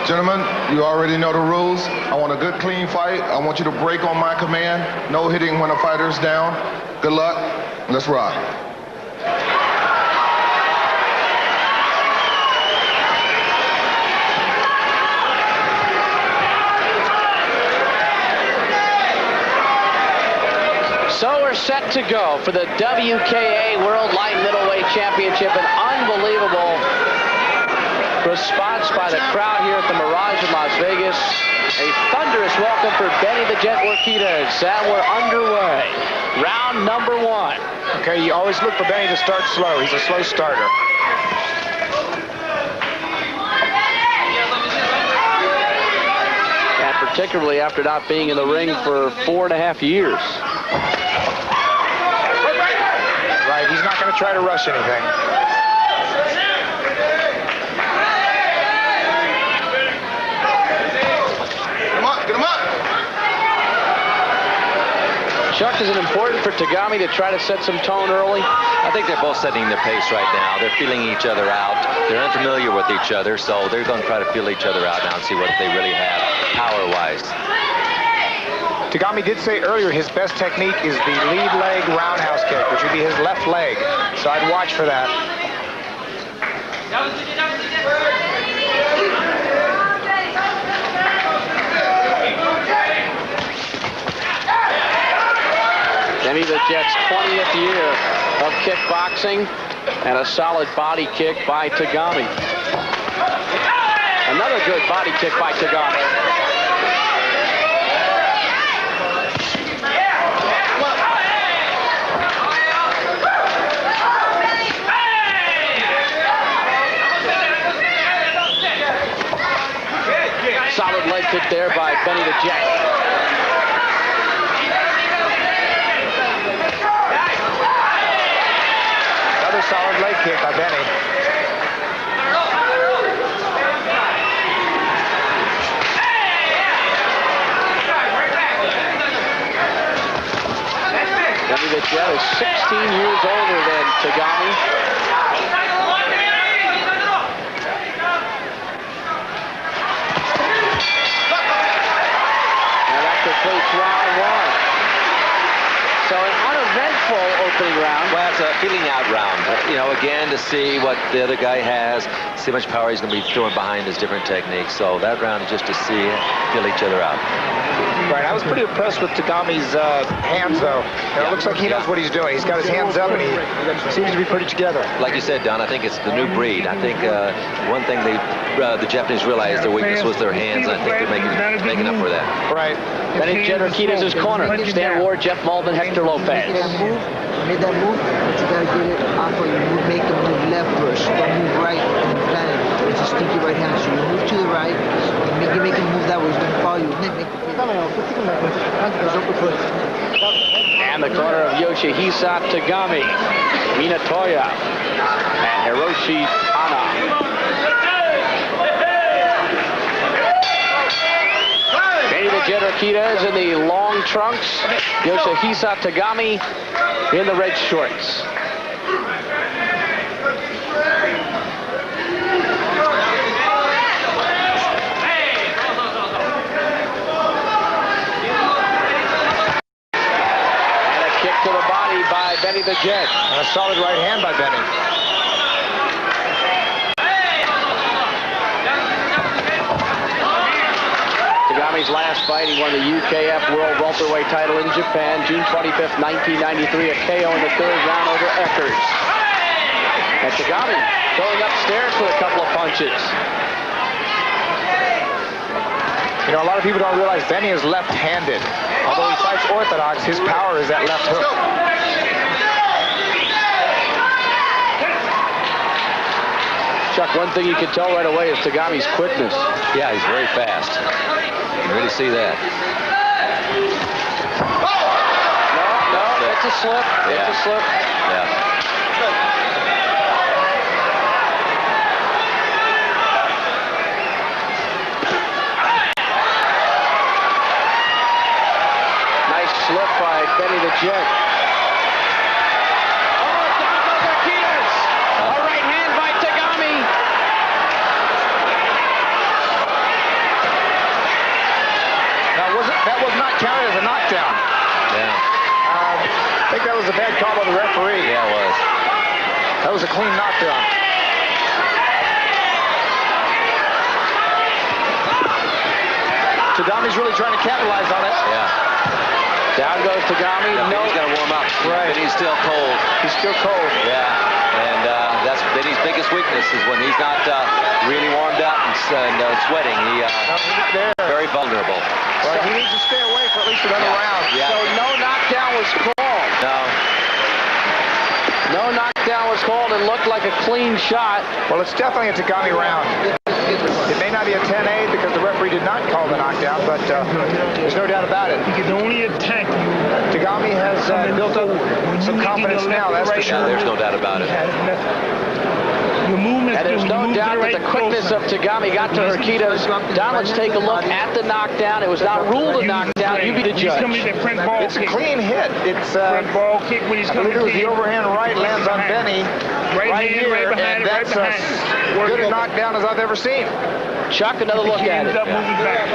Gentlemen, you already know the rules. I want a good, clean fight. I want you to break on my command. No hitting when a fighter's down. Good luck. Let's rock. So we're set to go for the WKA World Light Middleweight Championship. An unbelievable response by the crowd here at the Mirage in Las Vegas. A thunderous welcome for Benny the Jet YOSHIHISA, and we're underway. Round number 1. Okay, you always look for Benny to start slow. He's a slow starter. And particularly after not being in the ring for 4.5 years. Right, he's not going to try to rush anything. Chuck, is it important for Tagami to try to set some tone early? I think they're both setting their pace right now. They're feeling each other out. They're unfamiliar with each other, so they're going to try to feel each other out now and see what they really have power-wise. Tagami did say earlier his best technique is the lead leg roundhouse kick, which would be his left leg. So I'd watch for that. Benny the Jet's 20th year of kickboxing, and a solid body kick by Tagami. Another good body kick by Tagami. Solid leg kick there by Benny the Jet. Solid leg kick by Benny. Benny the Jet is 16 years older than Tagami. And that completes round 1. So an uneventful opening round. Well, it's a feeling out round. You know, again, to see what the other guy has, see how much power he's going to be throwing behind his different techniques. So that round is just to see, feel each other out. Right, I was pretty impressed with Tagami's hands, though. You know, it looks like he knows what he's doing. He's got his hands up, and he seems to be pretty together. Like you said, Don, I think it's the new breed. I think one thing the Japanese realized their weakness was their hands, and I think they're making up for that. Right. Benny Jet YOSHIHISA's corner. Stan Ward, Jeff Mulvin, Hector Lopez. Made that move, but you gotta get it off of you. Make the move left first. Don't move right and plan it. It's a stinky right hand. So you move to the right, you make him move that way. He's gonna follow you. And the corner of YOSHIHISA Tagami, Minatoya, and Hiroshi Hana. Benny the Jet YOSHIHISA in the long trunks. YOSHIHISA Tagami in the red shorts. And a kick to the body by Benny the Jet. And a solid right hand by Benny. Tagami's last fight, he won the UKF World Welterweight title in Japan, June 25th, 1993, a KO in the 3rd round over Eckers. And Tagami going upstairs with a couple of punches. You know, a lot of people don't realize Benny is left-handed. Although he fights orthodox, his power is that left hook. Chuck, one thing you can tell right away is Tagami's quickness. Yeah, he's very fast. You can really see that. No, it's a slip. Yeah. It's a slip. Yeah. Nice slip by Benny the Jet. Oh, down goes YOSHIHISA. A right hand by Tagami. counted as a knockdown. Yeah. I think that was a bad call by the referee. Yeah, it was. That was a clean knockdown. Tagami's really trying to capitalize on it. Yeah. Down goes Tagami. Yeah, No, he's got to warm up. Right. But he's still cold. He's still cold. Yeah. And that's Benny's biggest weakness is when he's not really warmed up and sweating. There. Very vulnerable. Well, he needs to stay away for at least another round. Yeah. so no knockdown was called. No. No knockdown was called. It looked like a clean shot. Well, it's definitely a Tagami round. It may not be a 10-8 because the referee did not call the knockdown, but there's no doubt about it. He can only attack you. Tagami has built up some confidence now, that's for Yeah, sure. there's no doubt about it. Your movement, And there's no doubt that the quickness of Tagami got to Urquidez. Don, let's take a look at the knockdown. It was not ruled a knockdown. You be the judge. It's a clean hit. It's ball kick when he's I believe coming it was to the you. overhand right lands on Benny right here, right behind and it, right that's behind as it. good a knockdown as I've ever seen. Chuck, another look He at ends it. up moving back.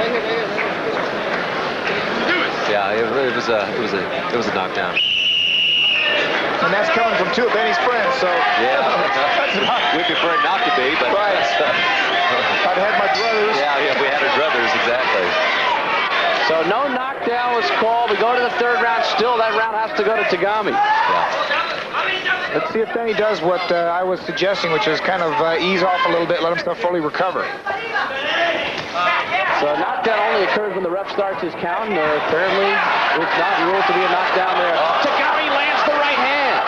Yeah, it was a knockdown. And that's coming from two of Benny's friends, so Yeah. We prefer it not to be, but Right. I'd had my brothers. yeah, we had our brothers, exactly. So no knockdown was called. We go to the third round. Still, that round has to go to Tagami. Yeah. Let's see if Benny does what I was suggesting, which is kind of ease off a little bit, let himself fully recover. So a knockdown only occurs when the ref starts his count. And apparently, it's not ruled to be a knockdown there. Tagami lands the right hand.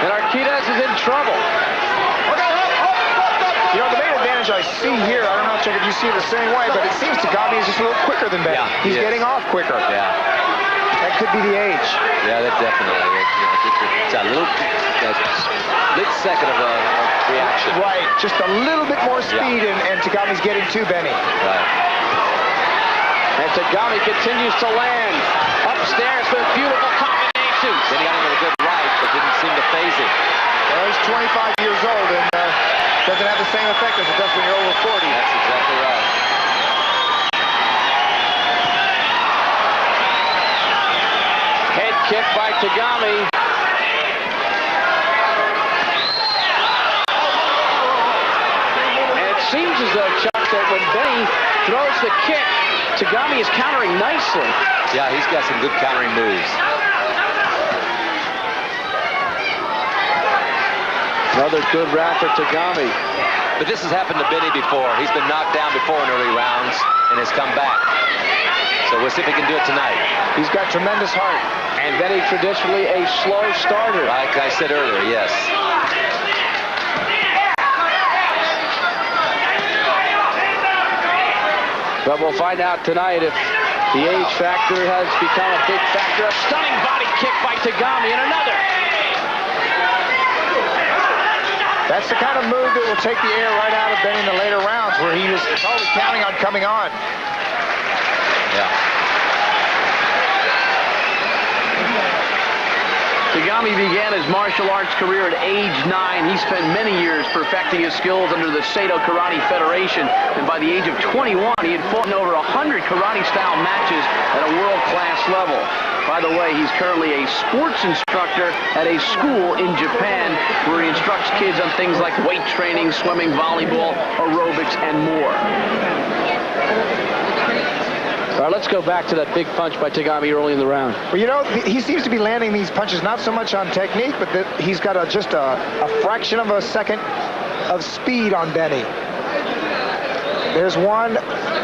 And Urquidez is in trouble. You know, the main advantage I see here, I don't know, Chuck, if you see it the same way, but it seems Tagami is just a little quicker than Benny. Yeah, He's he is. getting off quicker. Yeah. That could be the age. Yeah, that definitely. It's a little second of a reaction. Right, just a little bit more speed, and Tagami's getting to Benny. Right. And Tagami continues to land. Upstairs with beautiful combinations. Then he got him with a good right, but didn't seem to phase him. Well, he's 25 years old, and doesn't have the same effect as it does when you're over 40. That's exactly right. Head kick by Tagami. And it seems as though, Chuck, that when Benny throws the kick, Tagami is countering nicely. Yeah, he's got some good countering moves. Another good round for Tagami. But this has happened to Benny before. He's been knocked down before in early rounds and has come back. So we'll see if he can do it tonight. He's got tremendous heart. And Benny traditionally a slow starter. Like I said earlier, yes. But we'll find out tonight if the age factor has become a big factor. A stunning body kick by Tagami and another. That's the kind of move that will take the air right out of Benny in the later rounds, where he was totally counting on coming on. Yeah. Tagami began his martial arts career at age 9. He spent many years perfecting his skills under the Saito Karate Federation, and by the age of 21, he had fought in over 100 karate-style matches at a world-class level. By the way, he's currently a sports instructor at a school in Japan where he instructs kids on things like weight training, swimming, volleyball, aerobics, and more. All right, let's go back to that big punch by Tagami early in the round. Well, you know, he seems to be landing these punches not so much on technique, but that he's got just a fraction of a second of speed on Benny. There's one,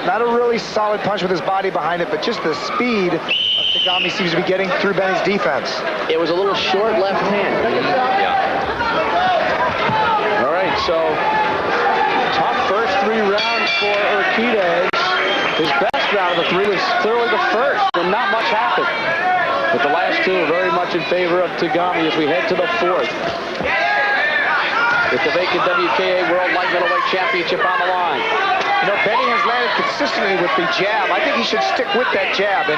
not a really solid punch with his body behind it, but just the speed of Tagami seems to be getting through Benny's defense. It was a little short left hand. Yeah. All right, so top first 3 rounds for Urquidez. His best round of the 3 was clearly the first, and not much happened. But the last 2 are very much in favor of Tagami as we head to the 4th. With the vacant WKA World Light Middleweight Championship on the line. You know, Benny has landed consistently with the jab. I think he should stick with that jab and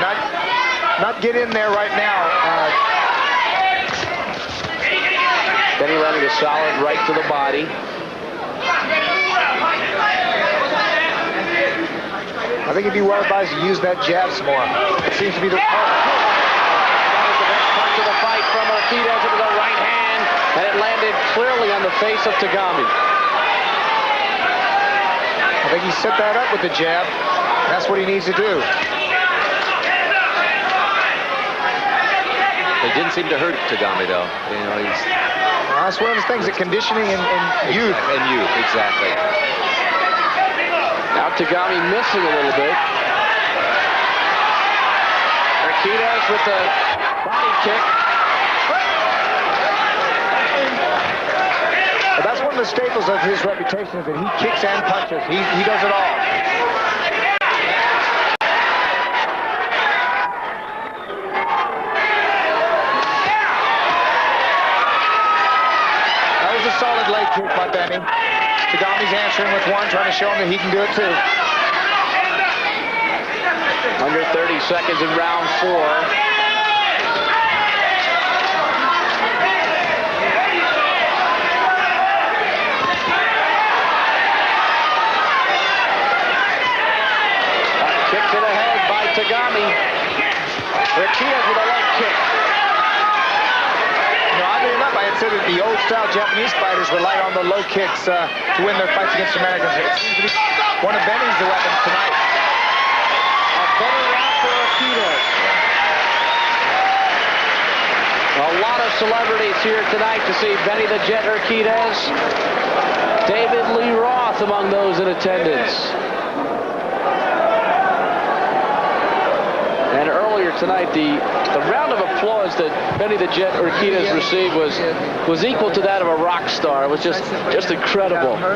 not get in there right now. Benny landing a solid right to the body. I think he'd be well advised to use that jab some more. It seems to be the... That was the best punch of the fight from URQUIDEZ. It was a right hand, and it landed clearly on the face of Tagami. I think he set that up with the jab. That's what he needs to do. It didn't seem to hurt Tagami, though. You know, he's... Well, that's one of the things that conditioning and youth. And youth, exactly. Now Tagami missing a little bit. URQUIDEZ with the body kick. But that's one of the staples of his reputation, is that he kicks and punches. He does it all. That was a solid leg kick by Benny. Tagami's answering with one, trying to show him that he can do it too. Under 30 seconds in round 4. To the head by Tagami. URQUIDEZ with a leg kick. You know, oddly enough, I had said that the old-style Japanese fighters relied on the low kicks to win their fights against Americans. It seems to be one of Benny's weapons tonight. A better round for URQUIDEZ. A lot of celebrities here tonight to see Benny the Jet URQUIDEZ. David Lee Roth among those in attendance. And earlier tonight, the round of applause that Benny the Jet URQUIDEZ received was equal to that of a rock star. It was just incredible. Well,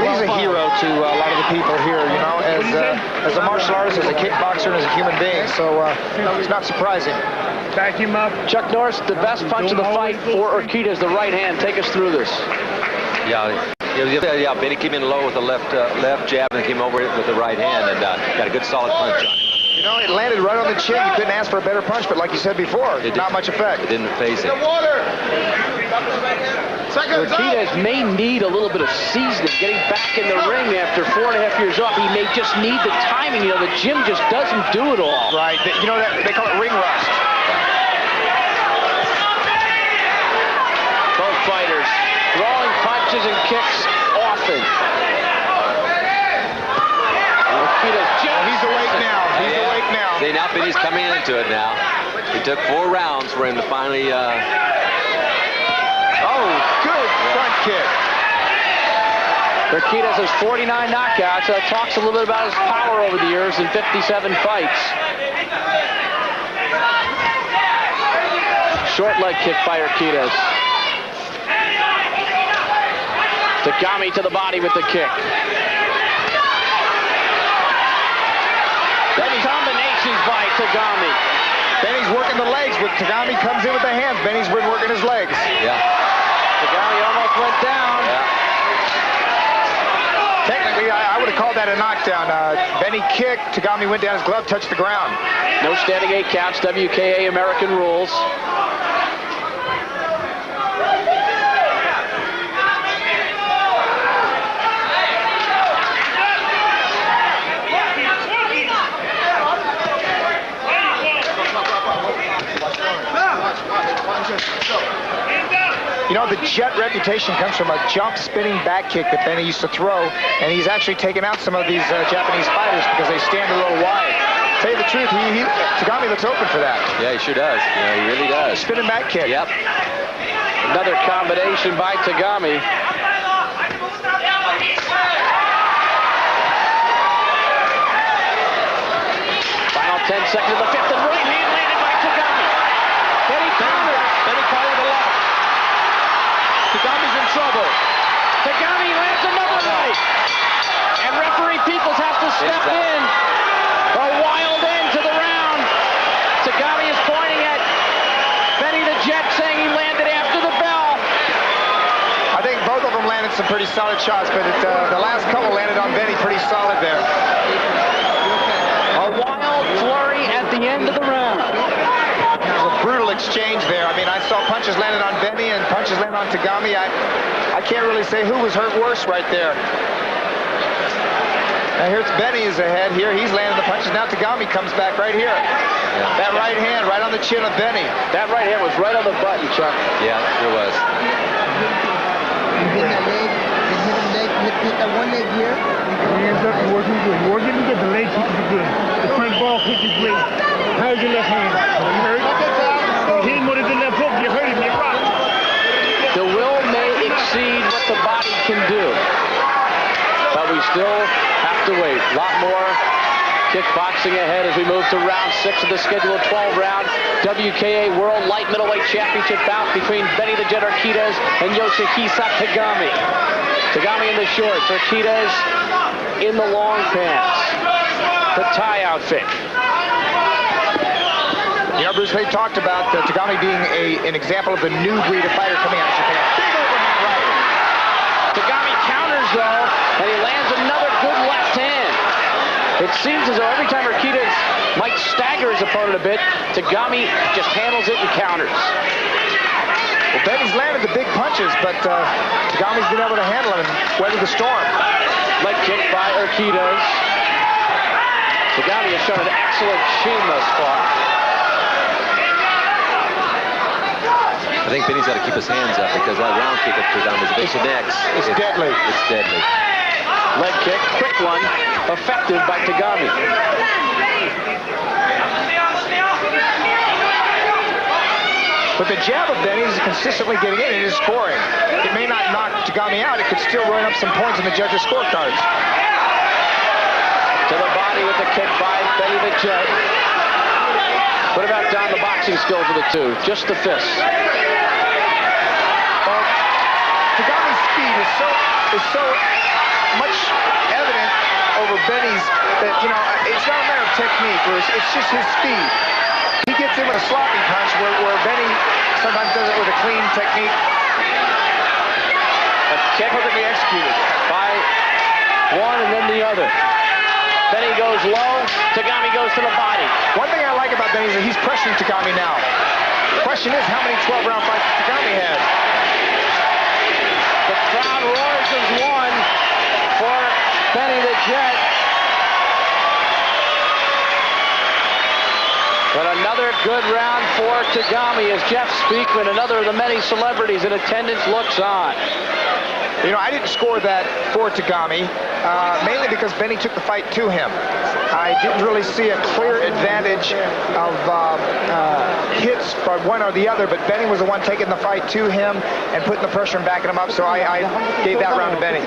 he's a hero to a lot of the people here, you know, as a martial artist, as a kickboxer, and as a human being. So it's not surprising. Back him up. Chuck Norris, the best punch of the fight for URQUIDEZ, the right hand. Take us through this. Yeah, Benny came in low with the left jab and came over with the right hand and got a good solid punch on it. You know, it landed right on the chin. You couldn't ask for a better punch, but like you said before, not much effect. It didn't phase it. URQUIDEZ may need a little bit of seasoning, getting back in the ring after 4.5 years off. He may just need the timing. You know, the gym just doesn't do it all. Right. You know, they call it ring rust. Both fighters throwing punches and kicks often. He's awake now. He's awake now. See, now Benny's coming into it now. It took 4 rounds for him to finally... Oh, good front kick. URQUIDEZ has 49 knockouts. That talks a little bit about his power over the years in 57 fights. Short leg kick by URQUIDEZ. Tagami to the body with the kick. Benny combinations by Tagami. Benny's working the legs, but Tagami comes in with the hands. Benny's been working his legs. Yeah. Tagami almost went down. Yeah. Technically, I would have called that a knockdown. Benny kicked, Tagami went down, his glove touched the ground. No standing 8 counts, WKA American rules. You know, the Jet reputation comes from a jump spinning back kick that Benny used to throw, and he's actually taken out some of these Japanese fighters because they stand a little wide. Tell you the truth, Tagami looks open for that. Yeah, he sure does. Yeah, he really does. Spinning back kick. Yep. Another combination by Tagami. Final 10 seconds of the 5th, and right hand landed by Tagami. Benny countered. Benny caught with the left. Tagami's in trouble. Tagami lands another right. And referee Peoples has to step in. A wild end to the round. Tagami is pointing at Benny the Jet, saying he landed after the bell. I think both of them landed some pretty solid shots, but the last couple landed on Benny pretty solid there. A wild flurry at the end of the round. It was a brutal exchange there. I mean, I saw punches landed on Benny and punches landed on Tagami. I can't really say who was hurt worse right there. Now here's Benny is ahead here. He's landing the punches. Now Tagami comes back right here. Yeah. That right hand right on the chin of Benny. That right hand was right on the button, Chuck. Yeah, it was. You hit that leg, then hit him leg, hit that one leg here. Hands up, you're working good. You're working good. The leg kick is good. The front ball kick is great. How's your left hand? You hurt? Hit him with a good left hook. You hurt him. You rock. The will may exceed what the body can do. But we still have to wait. A lot more kickboxing ahead as we move to round 6 of the scheduled 12-round WKA World Light Middleweight Championship bout between Benny the Jet Urquidez and Yoshihisa Tagami. Tagami in the shorts, Urquidez in the long pants. The tie outfit. You know, Bruce, they talked about Tagami being an example of the new breed of fighter coming out of Japan. Big overhand right. Tagami counters, though, and he lands another good left hand. It seems as though every time Urquidez might stagger his opponent a bit, Tagami just handles it and counters. Well, Benny's landed the big punches, but Tagami's been able to handle him and weather the storm. Leg kick by Urquidez. Tagami has shown an excellent chin thus far. I think Benny's got to keep his hands up because that round kick of Tagami's big connects. It's deadly. It's deadly. Leg kick, quick one, effective by Tagami. But the jab of Benny is consistently getting in. It is scoring. It may not knock Tagami out. It could still run up some points in the judges' scorecards. To the body with the kick by Benny the Jet. What about down the boxing skills of the two? Just the fists. Well, Tagami's speed is so much evident over Benny's that, you know, it's not a matter of technique, Bruce. It's just his speed. He gets in with a sloppy punch where Benny sometimes does it with a clean technique. A kick perfectly executed by one and then the other. Benny goes low, Tagami goes to the body. One thing I like about Benny is that he's pressuring Tagami now. The question is, how many 12-round fights has Tagami had? The crowd roars as one for Benny the Jet. But another good round for Tagami as Jeff Speakman, another of the many celebrities in attendance, looks on. You know, I didn't score that for Tagami, mainly because Benny took the fight to him. I didn't really see a clear advantage of hits by one or the other, but Benny was the one taking the fight to him and putting the pressure and backing him up, so I gave that round to Benny.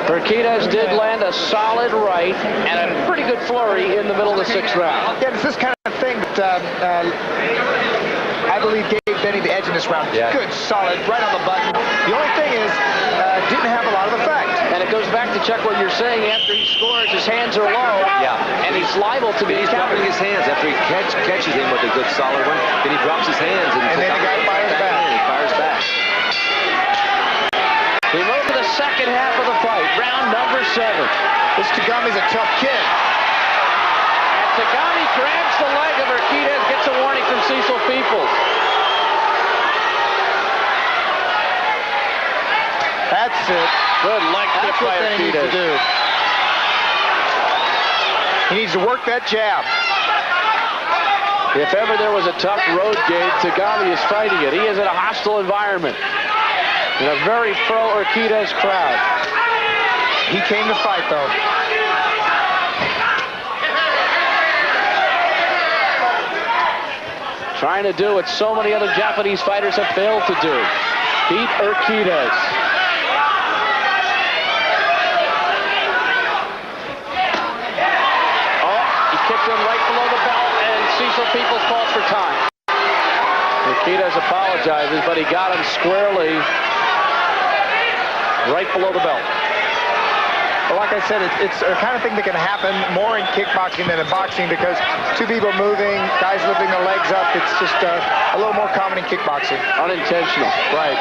Urquidez did land a solid right and a pretty good flurry in the middle of the 6th round. Yeah, it's this kind of thing that I believe gave Benny the edge in this round. Yeah. Good, solid, right on the button. The only thing is, didn't have a lot of effect. And it goes back to Chuck what you're saying. After he scores, his hands are low. Yeah. And he's liable to be He's dropping countered. his hands after he catches him with a good solid one. Then he drops his hands And then the guy fires back. He fires back. We move to the second half of the fight, round number 7. This Tagami's a tough kid. And Tagami grabs the leg of Urquidez, gets a warning from Cecil Peoples. That's it. Good leg kick That's by what Benny needs to Urquidez. do. He needs to work that jab. If ever there was a tough road game, Tagami is fighting it. He is in a hostile environment. In a very pro-Urquidez crowd. He came to fight, though. Trying to do what so many other Japanese fighters have failed to do. Beat Urquidez. Oh, he kicked him right below the belt, and Cecil Peoples calls for time. Urquidez apologizes, but he got him squarely right below the belt. Well, like I said, it's a kind of thing that can happen more in kickboxing than in boxing because two people moving, guys lifting their legs up, it's just a little more common in kickboxing. Unintentional. Right.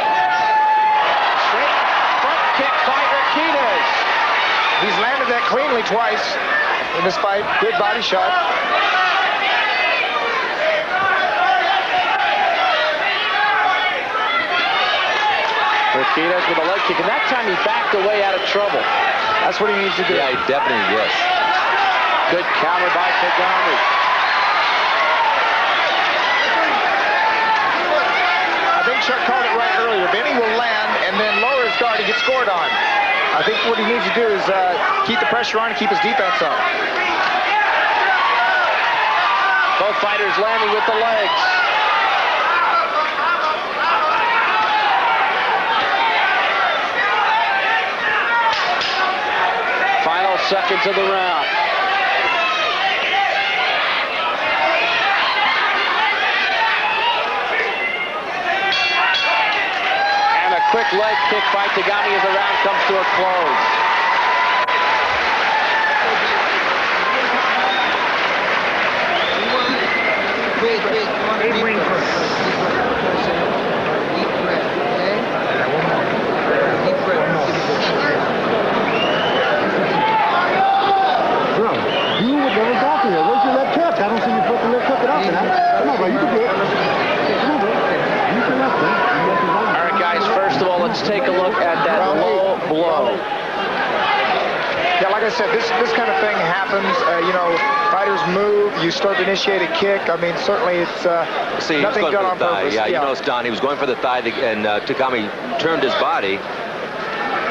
Straight front kick by Urquidez. He's landed that cleanly twice in this fight. Good body shot. Urquidez with a leg kick, and that time he backed away out of trouble. That's what he needs to do. Yeah, definitely, yes. Good counter by Tagami. I think Chuck called it right earlier. Benny will land and then lower his guard and get scored on. I think what he needs to do is keep the pressure on and keep his defense up. Both fighters landing with the legs. Final seconds of the round. And a quick leg kick by Tagami as the round comes to a close. Wait, come on. Deep breath. Deep breath, okay? Deep breath. Bro, you would never talk to me. Where's your left hook? I don't see you put the left hook it up. Come on, bro, you can do it. Come on, bro. Use your left, man. All right, guys, first of all, let's take a look at that low blow. Yeah, like I said, this kind of thing happens. You know, fighters move. You start to initiate a kick. I mean, certainly it's See, nothing done on purpose. Yeah, you know it's done. He was going for the thigh, and Tagami turned his body.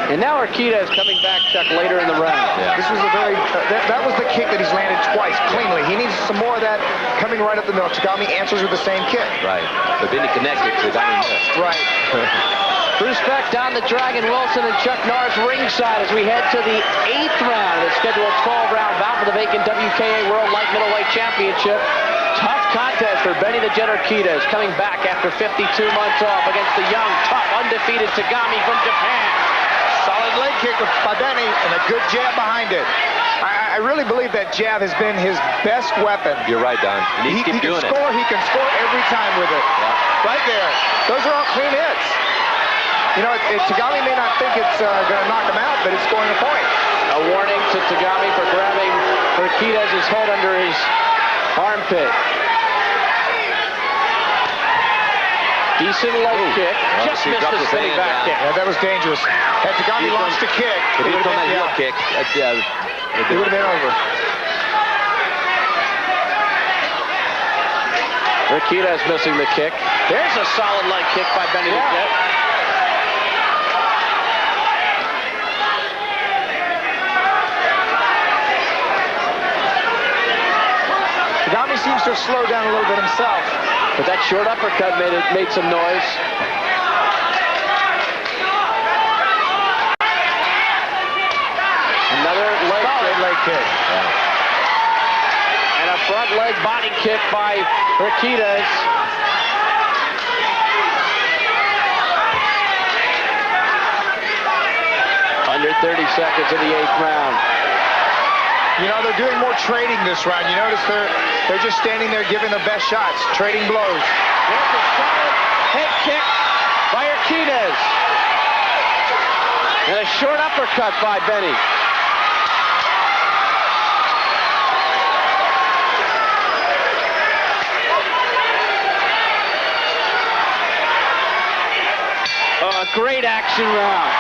And now Urquidez coming back, Chuck, later in the round. Yeah. This was a very, that was the kick that he's landed twice, cleanly. He needs some more of that coming right up the middle. Tagami answers with the same kick. Right. But then he connected. Tagami missed. Right. Bruce Beck down the Dragon Wilson and Chuck Norris ringside as we head to the 8th round of the scheduled 12-round bout for the vacant WKA World Light Middleweight Championship. Tough contest for Benny the Jet Urquidez coming back after 52 months off against the young, tough, undefeated Tagami from Japan. Solid leg kick by Benny and a good jab behind it. I really believe that jab has been his best weapon. You're right, Don. He needs to keep doing it. He can score every time with it. Yeah. Right there. Those are all clean hits. You know, Tagami may not think it's going to knock him out, but it's scoring a point. A warning to Tagami for grabbing Urquidez's head under his armpit. Decent leg kick. Well, Just missed the spinning back kick. Yeah, that was dangerous. Had Tagami launched a kick, If he thrown that heel kick, it would have been over. Urquidez missing the kick. There's a solid leg kick by Benny the Jet. Tagami seems to have slowed down a little bit himself. But that short uppercut made some noise. Another leg kick. And a front leg body kick by Urquidez. Under 30 seconds in the 8th round. You know, they're doing more trading this round. You notice they're just standing there giving the best shots, trading blows. There's a solid head kick by Urquidez. And a short uppercut by Benny. A great action round.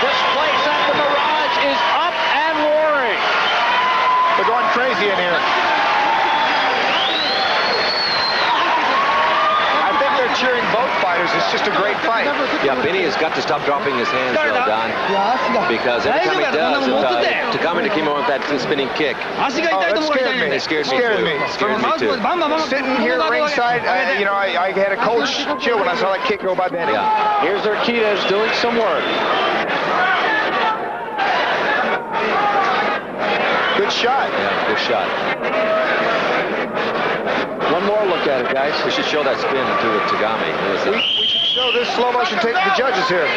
This place at the Mirage is up and roaring. They're going crazy in here. I think they're cheering both fighters. It's just a great fight. Yeah, Benny has got to stop dropping his hands, though, Don. Because every time he does, Tagami came on with that spinning kick. Oh, that scared me. It scared me too. Sitting here ringside, you know, I had a cold chill when I saw that kick go by Benny. Yeah. Here's Urquidez doing some work. Good shot. Yeah, good shot. One more look at it, guys. We should show that spin to Tagami. We should show this slow motion tape to the judges here.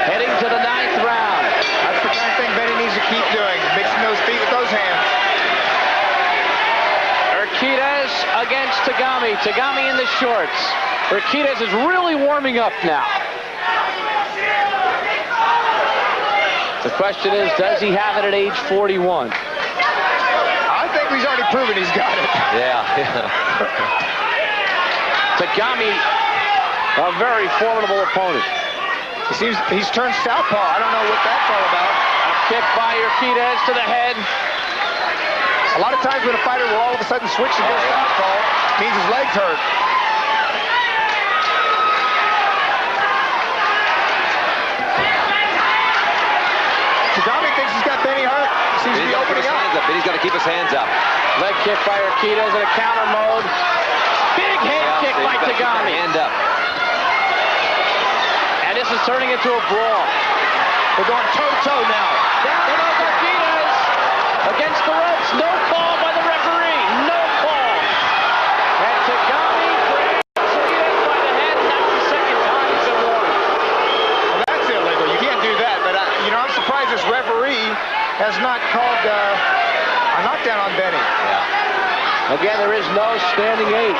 Heading to the 9th round. That's the kind of thing Benny needs to keep doing, mixing those feet with those hands. Urquidez against Tagami. Tagami in the shorts. Urquidez is really warming up now. The question is, does he have it at age 41? I think think he's already proven he's got it. Yeah. Tagami, a very formidable opponent. He's turned southpaw. I don't know what that's all about. A kick by Urquidez to the head. A lot of times when a fighter will all of a sudden switch to go southpaw, means his legs hurt. Tagami thinks he's got Benny hurt. Seems to be opening up. Benny's got to keep his hands up. Leg kick by Urquidez in a counter mode. Big hand kick by Tagami. Hand up. And this is turning into a brawl. They're going toe-to-toe now. Down goes Urquidez against the ropes. No call by the referee. No call. And Tagami grabs Urquidez by the head, and that's the second time he's been warned. Well, that's illegal. You can't do that. But, I'm surprised this referee has not called a knockdown on Benny. Yeah. Again, there is no standing eight.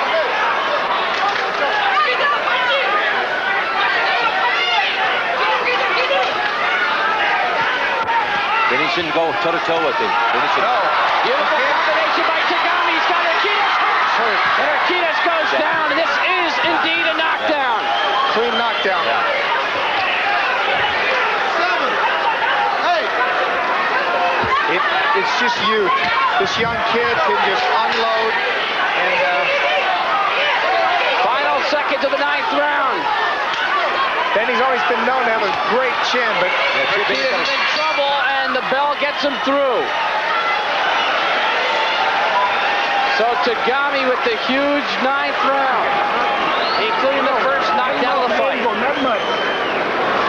Benny shouldn't go toe-to-toe with him. Benny should... No. Beautiful combination by Tagami. He's got Urquidez hurt. And Urquidez goes down, and this is indeed a knockdown. Clean knockdown. Yeah. 7, 8. It's just youth. This young kid can just unload. And final seconds of the 9th round. Benny's always been known to have a great chin, but Urquidez is in trouble, and the bell gets him through. So Tagami with the huge 9th round, including the first knockdown of the fight. Not much.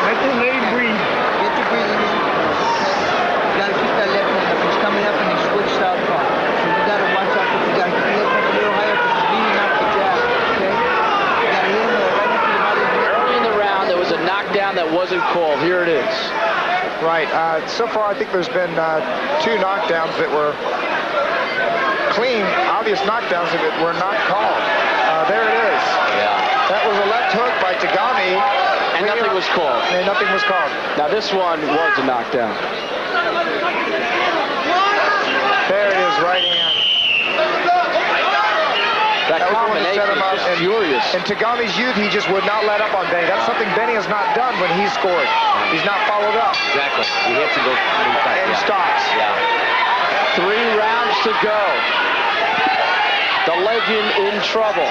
Let the lady breathe. Get the breathing in. You gotta keep that left hand up. He's coming up and he switched southpaw. So you gotta watch out. You gotta keep the left hand a little higher because he's leaning out the jab. Okay? You gotta hit him right into the body. Early in the round, there was a knockdown that wasn't called. Here it is. right. So far, I think there's been 2 knockdowns that were clean, obvious knockdowns that were not called. There it is. Yeah. That was a left hook by Tagami. And nothing was called. And nothing was called. Now this one was a knockdown. There it is, right hand. That was the one that combination set him up, is and furious. In Tagami's youth, he just would not let up on Benny. That's something Benny has not done when he scored. He's not followed up. Exactly. He hits and goes back. And stops. Yeah. 3 rounds to go. The legend in trouble.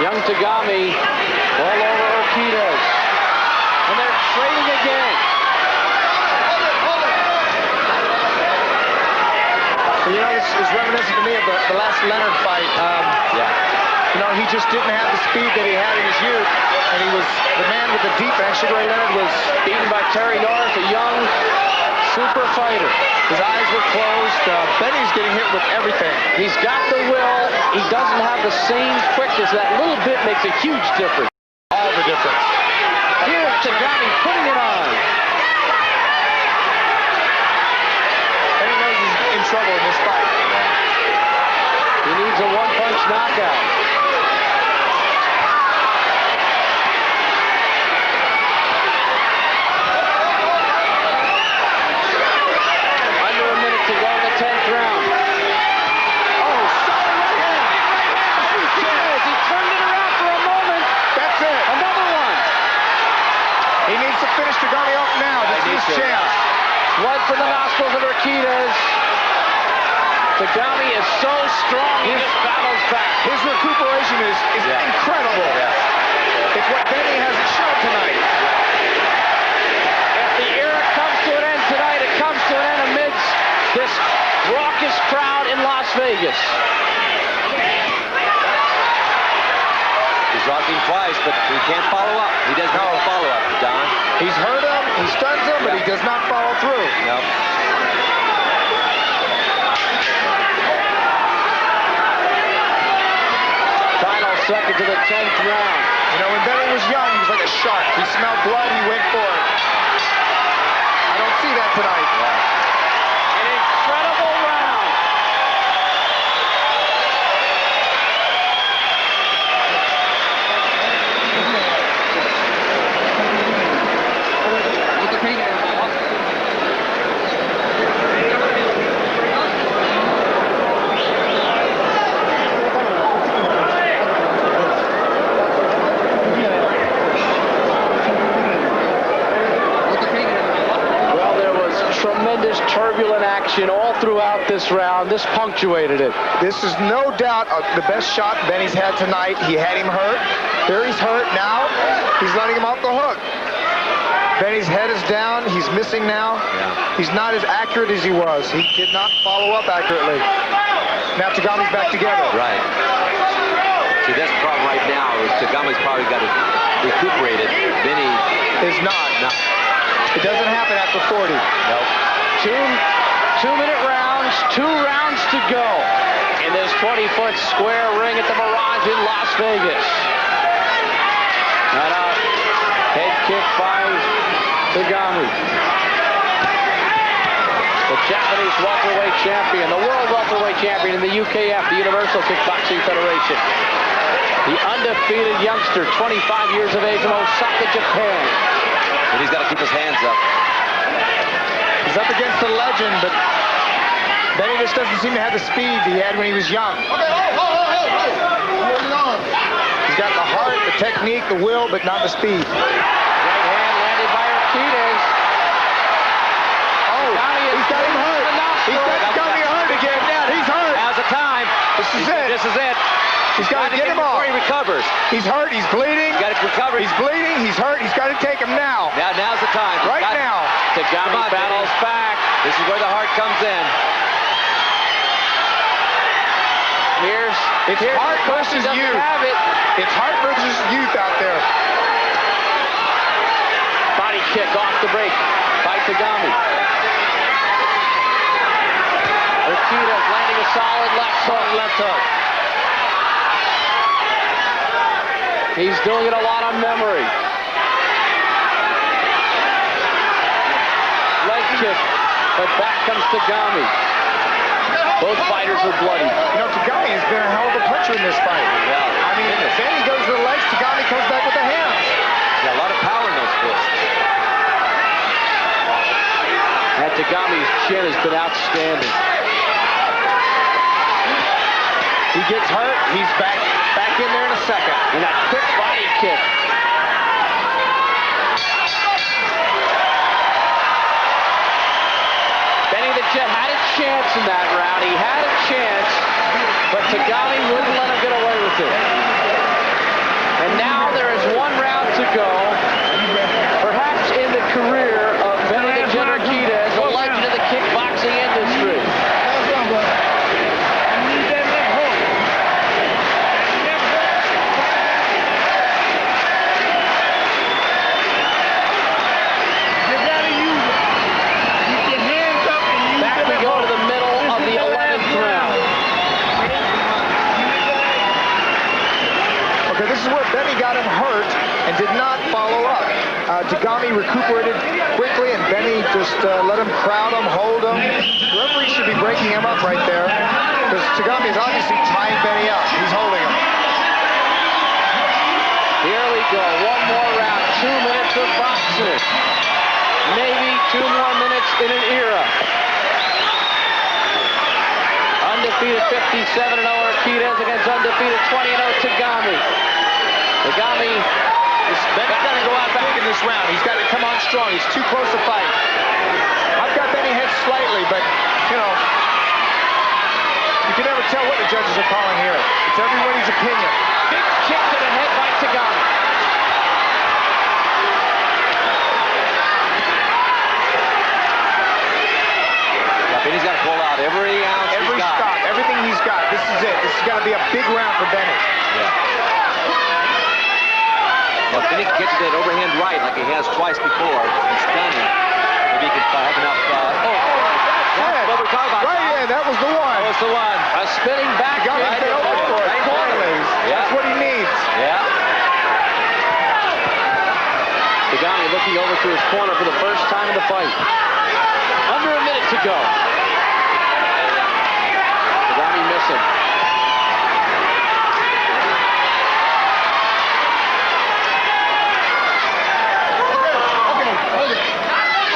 Young Tagami all over Urquidez. And they're trading again. This is reminiscent to me of the last Leonard fight. He just didn't have the speed that he had in his youth. And he was the man with the defense. Sugar Ray Leonard was Beaten by Terry Norris, a young super fighter. his eyes were closed. Benny's getting hit with everything. He's got the will. He doesn't have the same quickness. That little bit makes a huge difference. All the difference. Here's Tagami putting it on. Benny knows he's in trouble in this fight. He needs a one-punch knockout. Under a minute to go in the 10th round. Oh, solid right hand. He turned it around for a moment. That's it. Another one. He needs to finish Tagami off now. This is his chance. Blood from the nostrils of Urquidez. Tagami is so strong, he just battles back. His recuperation is incredible. It's what Benny hasn't shown tonight. If the era comes to an end tonight, it comes to an end amidst this raucous crowd in Las Vegas. He's rocked him twice, but he can't follow up. He doesn't have a follow-up, Don. He's hurt him, he stuns him, but he does not follow through. Nope. Final seconds of the 10th round. When Benny was young, he was like a shark. He smelled blood, he went for it. I don't see that tonight. An incredible round. tremendous turbulent action all throughout this round. This punctuated it. This is no doubt the best shot Benny's had tonight. He had him hurt. Here he's hurt now. He's letting him off the hook. Benny's head is down. He's missing now. Yeah. He's not as accurate as he was. He did not follow up accurately. Now Tagami's back together. Right. See, that's the problem right now is Tagami's probably got it recuperated. Benny is not. No. It doesn't happen after 40. Nope. Two-minute rounds, 2 rounds to go in this 20-foot square ring at the Mirage in Las Vegas. And a head kick by Tagami. The Japanese welterweight champion, the world welterweight champion in the UKF, the Universal Kickboxing Federation. The undefeated youngster, 25 years of age, from Osaka, Japan. And he's got to keep his hands up. He's up against the legend, but Benny just doesn't seem to have the speed he had when he was young. He's got the heart, the technique, the will, but not the speed. Right hand landed by Urquidez. Oh, he's got him hurt. He's got me hurt again. He's hurt. Now's the time. This is it. This is it. He's got to get him off. Before he recovers. He's hurt. He's bleeding. He's got to recover. He's bleeding. He's hurt. He's got to take him now. Now's the time. Right now. Tagami battles back. This is where the heart comes in. It's heart versus youth. It's heart versus youth out there. Body kick off the break by Tagami. Urquidez landing a solid left hook. He's doing it a lot on memory. Leg kick, but back comes Tagami. Both fighters are bloody. You know, Tagami has been a hell of a puncher in this fight. Yeah. I mean, Benny goes to the legs, Tagami comes back with the hands. Yeah, a lot of power in those fists. And Tagami's chin has been outstanding. He gets hurt. He's back in there in a second. And that quick body kick. Benny the Jet had a chance in that round. He had a chance, but Tagami wouldn't let him get away with it. And now there is 1 round to go. Perhaps in the career of Benny the Jet Urquidez, a legend of the kickboxing industry. This is where Benny got him hurt and did not follow up. Tagami recuperated quickly, and Benny just let him crowd him, hold him. The referee should be breaking him up right there, because Tagami is obviously tying Benny up. He's holding him. Here we go. 1 more round. 2 minutes of boxing. Maybe 2 more minutes in an era. Undefeated 57-0 Urquidez against undefeated 20-0 Tagami. Tagami is got to go out back in this round. He's got to come on strong. He's too close to fight. I've got Benny head slightly, but, you know, you can never tell what the judges are calling here. It's everybody's opinion. Big kick to the head by Tagami. Benny's got to pull out every ounce every he's got. Stop, everything he's got. This is it. This has got to be a big round for Benny. Yeah. Well, if Benny can get to that overhand right like he has twice before, it's stunning. Maybe he can have enough. That's what we're talking about. Right, yeah, that was the one. That was the one. A spinning back kick. Right for it. Yeah. That's what he needs. Yeah. Tagami looking over to his corner for the first time in the fight. Under a minute to go. Tagami missing.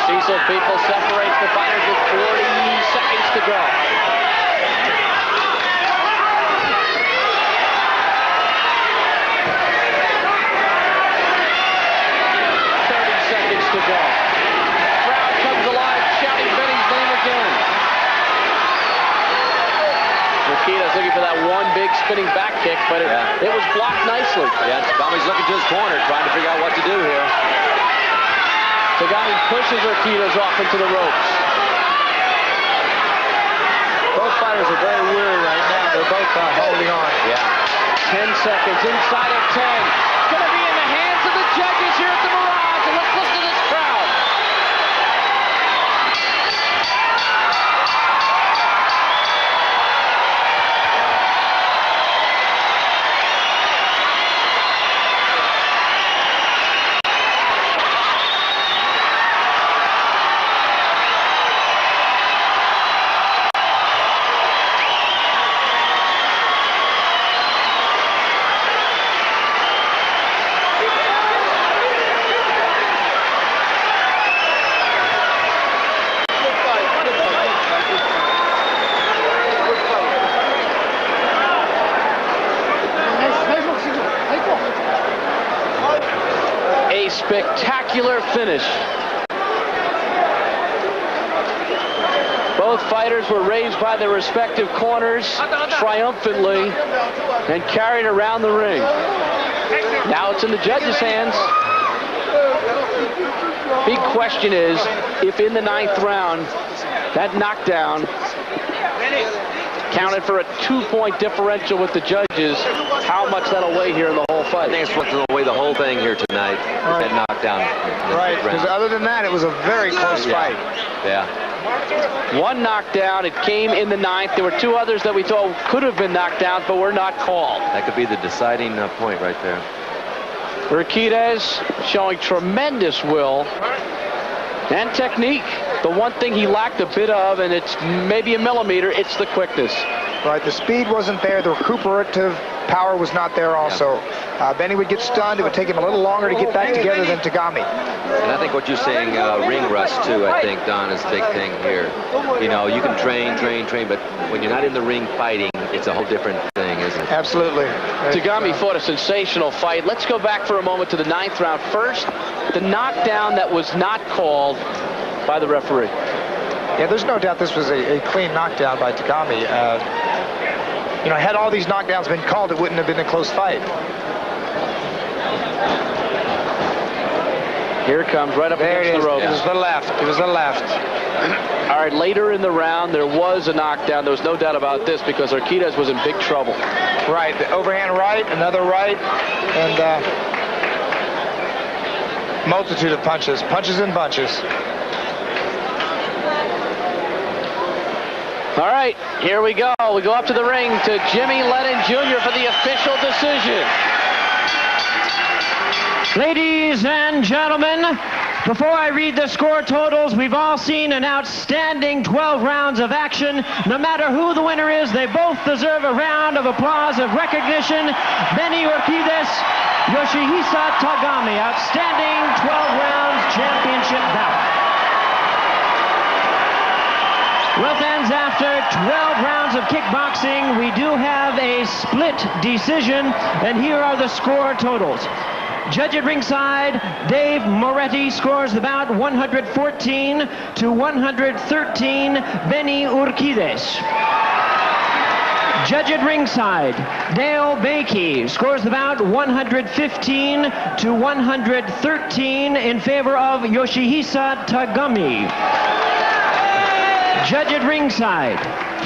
Cecil People separates the fighters with 40 seconds to go. 30 seconds to go. Crowd comes alive, shouting Benny's name. big spinning back kick, but it was blocked nicely. Yeah, Tagami's looking to his corner, trying to figure out what to do here. Tagami pushes Urquidez off into the ropes. Both fighters are very weary right now. They're both holding on. Yeah. 10 seconds, inside of 10. It's going to be in the hands of the judges here at the Mirage, and let's listen to this crowd. A spectacular finish. Both fighters were raised by their respective corners triumphantly and carried around the ring. Now it's in the judges' hands. Big question is, if in the 9th round, that knockdown counted for a 2-point differential with the judges, how much that'll weigh here in the whole fight. I think it's what's going to weigh the whole thing here tonight. Right. That knockdown. Right, because other than that, it was a very close fight. Yeah. One knockdown, it came in the 9th. There were 2 others that we thought could have been knocked down, but were not called. That could be the deciding point right there. Urquidez showing tremendous will and technique. The one thing he lacked a bit of, and it's maybe a millimeter, it's the quickness. Right, the speed wasn't there. The recuperative power was not there also. Benny would get stunned. It would take him a little longer to get back together than Tagami. And I think what you're saying, ring rust too, I think, Don, is a big thing here. You know, you can train, but when you're not in the ring fighting, it's a whole different thing, isn't it? Absolutely. Tagami fought a sensational fight. Let's go back for a moment to the 9th round. First, the knockdown that was not called by the referee. Yeah, there's no doubt this was a clean knockdown by Tagami. You know, had all these knockdowns been called, it wouldn't have been a close fight. Here it comes, right up There against it is. the ropes. It was the left. It was the left. All right, later in the round, there was a knockdown. There was no doubt about this because Urquidez was in big trouble. Right, the overhand right, another right, and multitude of punches. Punches and bunches. All right, here we go. We go up to the ring to Jimmy Lennon Jr. for the official decision. Ladies and gentlemen, before I read the score totals, we've all seen an outstanding 12 rounds of action. No matter who the winner is, they both deserve a round of applause of recognition. Benny Urquidez, Yoshihisa Tagami, outstanding 12 rounds championship bout. Well, fans, after 12 rounds of kickboxing, we do have a split decision, and here are the score totals. Judge at ringside, Dave Moretti scores the bout 114 to 113, Benny Urquidez. Judge at ringside, Dale Bakey scores the bout 115 to 113 in favor of Yoshihisa Tagami. Judge at ringside,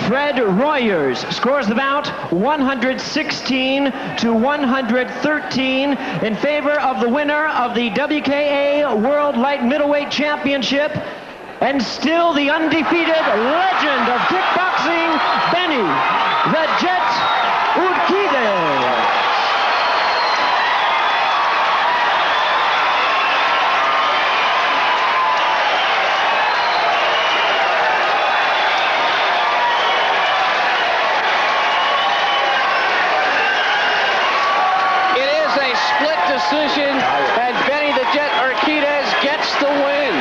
Fred Royers scores the bout 116 to 113 in favor of the winner of the WKA World Light Middleweight Championship and still the undefeated legend of kickboxing, Benny the Jet Urquidez. Decision, and Benny the Jet Urquidez gets the win.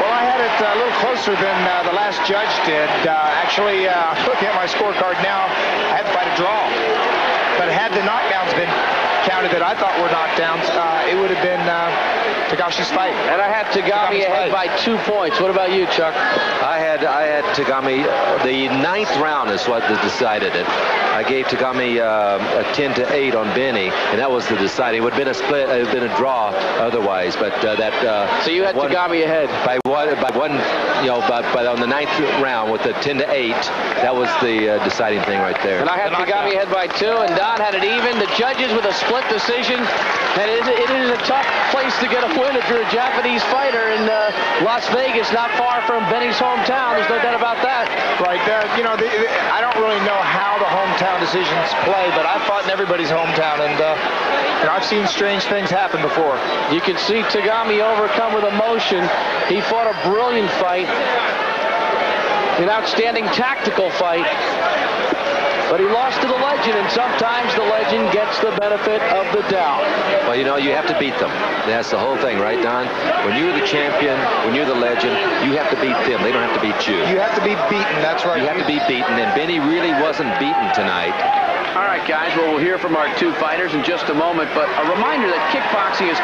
Well, I had it a little closer than the last judge did. Actually, looking at my scorecard now, I had to fight a draw. But had the knockdowns been counted that I thought were knockdowns, it would have been Tagashi's fight. And I had Tagami ahead by 2 points. What about you, Chuck? I had Tagami. The 9th round is what decided it. I gave Tagami a 10-8 on Benny, and that was the deciding. It would have been a split. It would have been a draw otherwise, but So you had Tagami ahead by one. But on the 9th round with the 10-8, that was the deciding thing right there. And I had Tagami ahead by 2, and Don had it even. The judges with a split decision, and it is a tough place to get a win if you're a Japanese fighter in Las Vegas, not far from Benny's hometown. There's no doubt about that. Right there, I don't really know how the hometown decisions play, but I've fought in everybody's hometown, and I've seen strange things happen before. You can see Tagami overcome with emotion. He fought a brilliant fight, an outstanding tactical fight, but he lost to the legend, and sometimes the legend gets the benefit of the doubt. Well, you have to beat them. That's the whole thing, right, Don? When you're the champion, when you're the legend, you have to beat them. They don't have to beat you. You have to be beaten, that's right. You have to be beaten, and Benny really wasn't beaten tonight. All right, guys, well, we'll hear from our 2 fighters in just a moment, but a reminder that kickboxing is